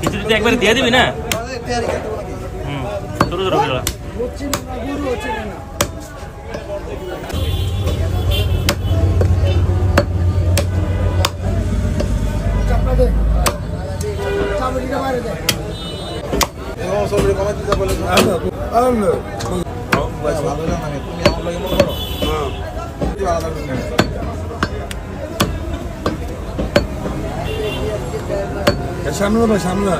খিচুড়িতে একবার দিয়ে দিবি না? ছোট ছোট সামনে ভাই সামনে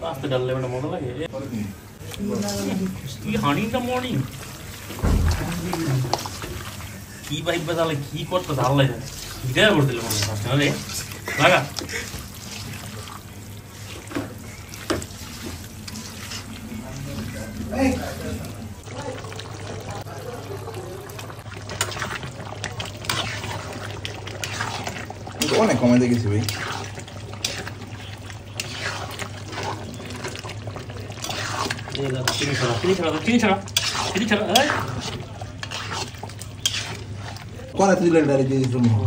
পাস্তা ডাললে মানে মজা লাগে। কি হানিটা মর্নিং কি পাইপ বাজালে কি করতে ধার লাগে হিটা করে দিলে মনে হয় রে লাগা অনেক কমে দেখেছি ভাই। Qual é a trilha da de instrumento?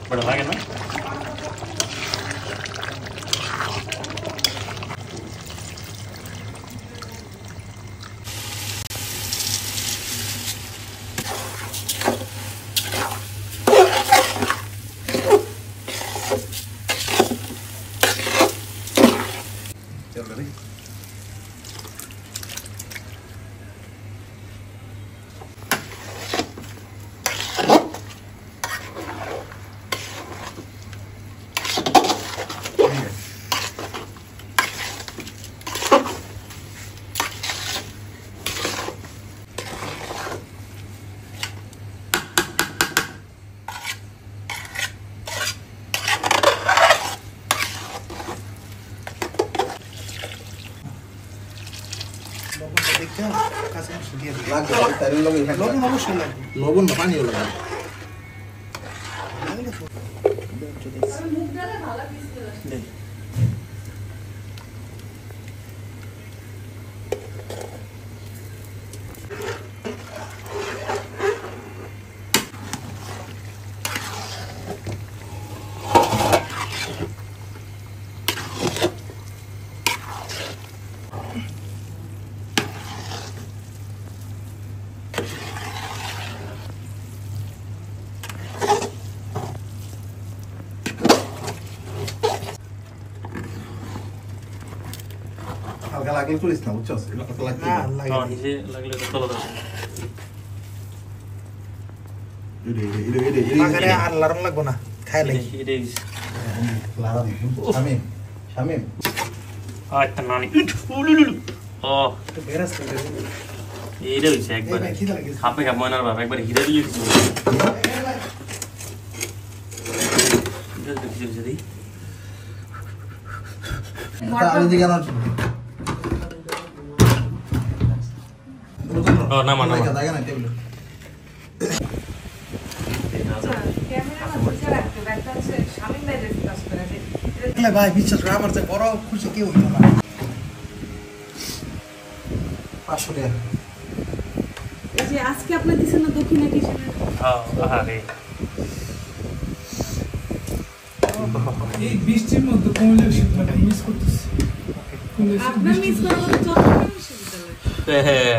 Bora lá, né? লবণ বা পানিও লাগে হালকা লাগলে করিস না বুঝছস এটা কত লাগবে না নিচে লাগলে তো তলা দাও ইরে মাগারে আর লারম লাগবো না খাইলে এটা লারা দি শামিম শামিম আচ্ছা নানি উলুলুলু ও তো বেরাস করে এইটা হইছে একবার খাপে খাপ ময়নার বাপ একবার হিরা দিয়ে দিছে এটা দিছে দিছে আমি দিকে না ও না মানা জায়গা না টেবিল ভাই বিশ্বাস করে আমার যে বড় খুশি কেউ হইতো না 500 টাকা এই যে আজকে আপনি দিছেন না দক্ষিণ এডিশনে হ্যাঁ আরে এই বৃষ্টির মধ্যে কমলে শীতটা মিস করতেছি আপনার মিস করার মতো চট্টগ্রাম বিশ্ববিদ্যালয় হ্যাঁ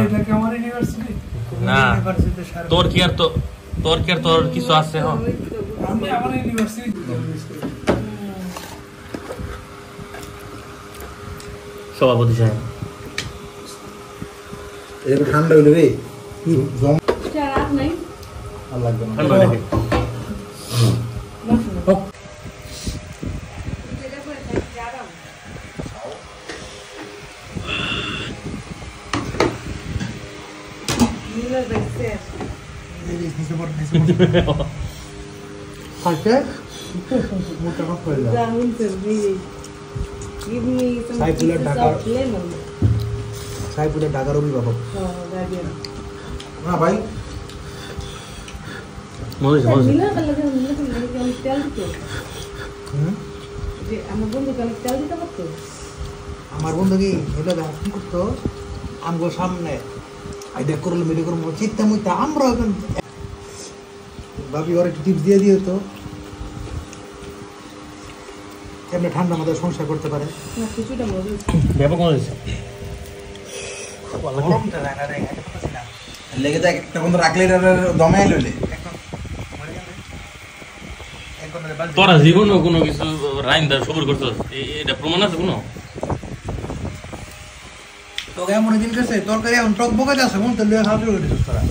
এটা কি আমার ইউনিভার্সিটি না তোর কি আর তোর কিছু আছে হ্যাঁ আমি আমার ইউনিভার্সিটি মিস করি সভাপতি সাহেব এটা ঠান্ডা হইলে রে জম চা রাত নাই আর লাগবে না ঠান্ডা হয়ে গেছে। যেটা করে খাই যারা নিলে দেখতে খাইতে মোটা কাপ করে দাও জানুন তো give me some সাইফুলের pieces ঢাকার- of lemon সাইফুলের ঢাকার অভিভাবক গার্ডিয়ান না ভাই মজা হয়েছে, মজা হয়েছে। মিলা কালে আমি তেল দিতে যে আমার বন্ধুকে আমি তেল দিতে পারতো আমার বন্ধু কি এগুলো ব্যবহার করতো আমগো সামনে আইডিয়া করলো মেডি করবো চিন্তা মুইতা আমরা এখন ভাবি ওর একটু টিপস দিয়ে দিও তো কেমনে ঠান্ডা মাথায় সংসার করতে পারে না কিছুটা মজা হচ্ছে ব্যাপক মজা হয়েছে। গরমটা যায় না রে লেগে যায় একটা বন্ধু রাখলে এটা দমে লইলে তোরা জীবনে কোনো কিছু রাইন দা সবর করছস, এটা প্রমাণ আছে কোনো? তোকে এমন দিন গেছে তরকারি এখন টক বকে যাচ্ছে মন তো লিয়ে খাওয়া শুরু করে দিছিস তোরা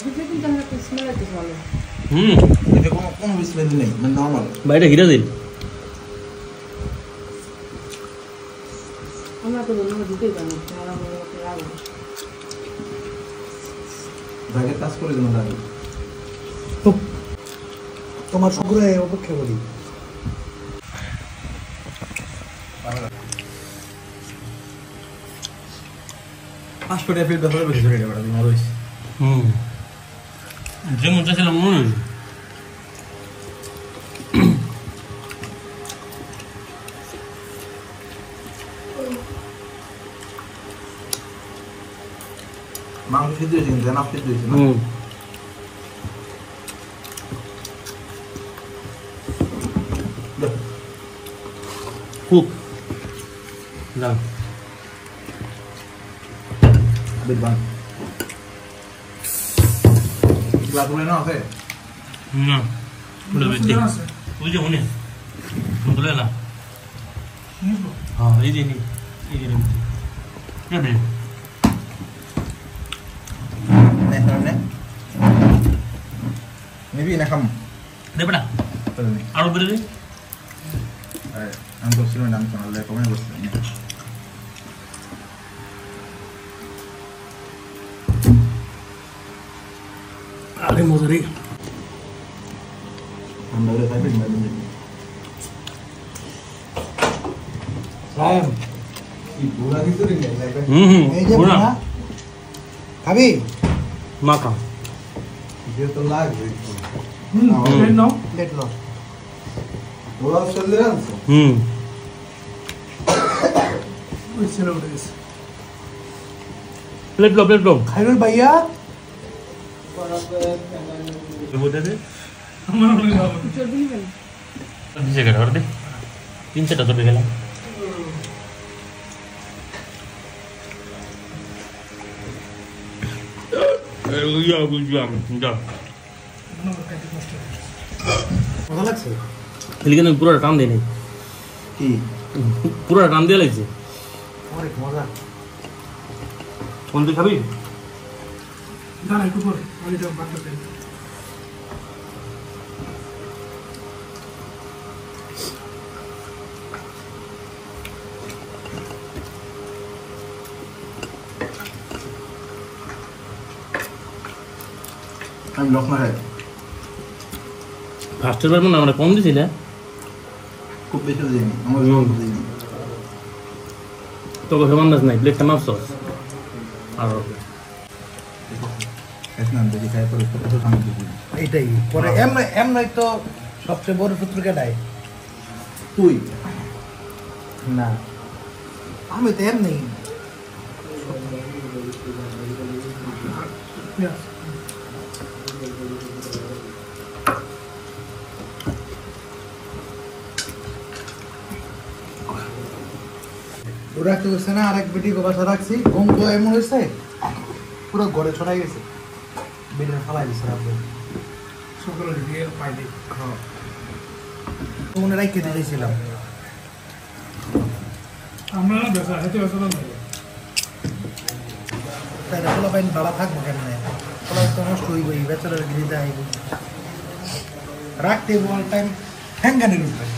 বুঝলে কিন্তু আমার একটা স্মেল আছে ভালো এটা কোনো বিস্মেল নেই মানে নরমাল বাইরে হিরা দিন। আমরা তো বন্ধু দিতে জানি আমার মনে হচ্ছে লাগবে যাকে কাজ করে দেন লাগে তো তোমার সকলে অপেক্ষা করি পাসপোর্টে ফিল দখলে বেশি চলে গেল তুমি মরইস যেমন চাইছিলাম মনে হয়েছে। মাংস সিদ্ধ হয়েছে কিন্তু জানা সিদ্ধ হয়েছে না খুব দাম বিদ্বান গ্লাস বলে না আছে না পুরো বেশি আছে ওই যে উনি বলে না হ্যাঁ এই যে নি এই যে নি নে নে নেবি না খাম দেবে না আরো বেড়ে দে। আমি বলছিলাম আমি শোনালে কমে বলছিলাম আরে মজা রে। আমরা ওরে খাইবে না রায়ন এই পুরা কিছু রে খাইবে এই যে পুরা না খাবি মাখা যে তো লাগবে প্লেট নাও প্লেট লো ওরা চলে আসছে ওই ছেলে উঠে গেছে প্লেট লো খাইরুল ভাইয়া বলতে দে আমার মনে হয় চর্বি নেবেন দিছে কেটে আর দে 3-4টা চলে গেল। ইয়া বুঝলাম যা মজা লাগছে এলিকে পুরো টান দেই নাই, কি পুরো টান দিয়ে লাগছে। অনেক মজা কোন তুই খাবি? দাঁড়া একটু পরে আমি এটা বাদ করতে আমি লক না খাই ফার্স্টের বার মনে আমরা কম দিছিলে, খুব বেশি দিইনি আমার সব দিইনি তোকে সমান নাই প্লেটটা মাপছস আর এখন আমি দেখি খাই পরে কত খাই দিই এইটাই পরে এমনি তো সবচেয়ে বড় শত্রু কেটাই তুই না আমি তো এমনি রাখতে গেছে না আরেক বেটি বাসা রাখছি ঘুম তো এমন হয়েছে পুরো ঘরে ছড়াই গেছে বেডে ফালাই দিছে রাখবো সকালে দিয়ে পাই দিই মনে রাখতে দিয়েছিলাম আমরা না বেসা হেতে বেসা না তাই পোলা পাইন ভাড়া থাকবো কেমনে পোলা তো নষ্ট হইব এই ব্যাচেলার গিরিতে আইব রাখতে অল টাইম হ্যাঙ্গানের উপরে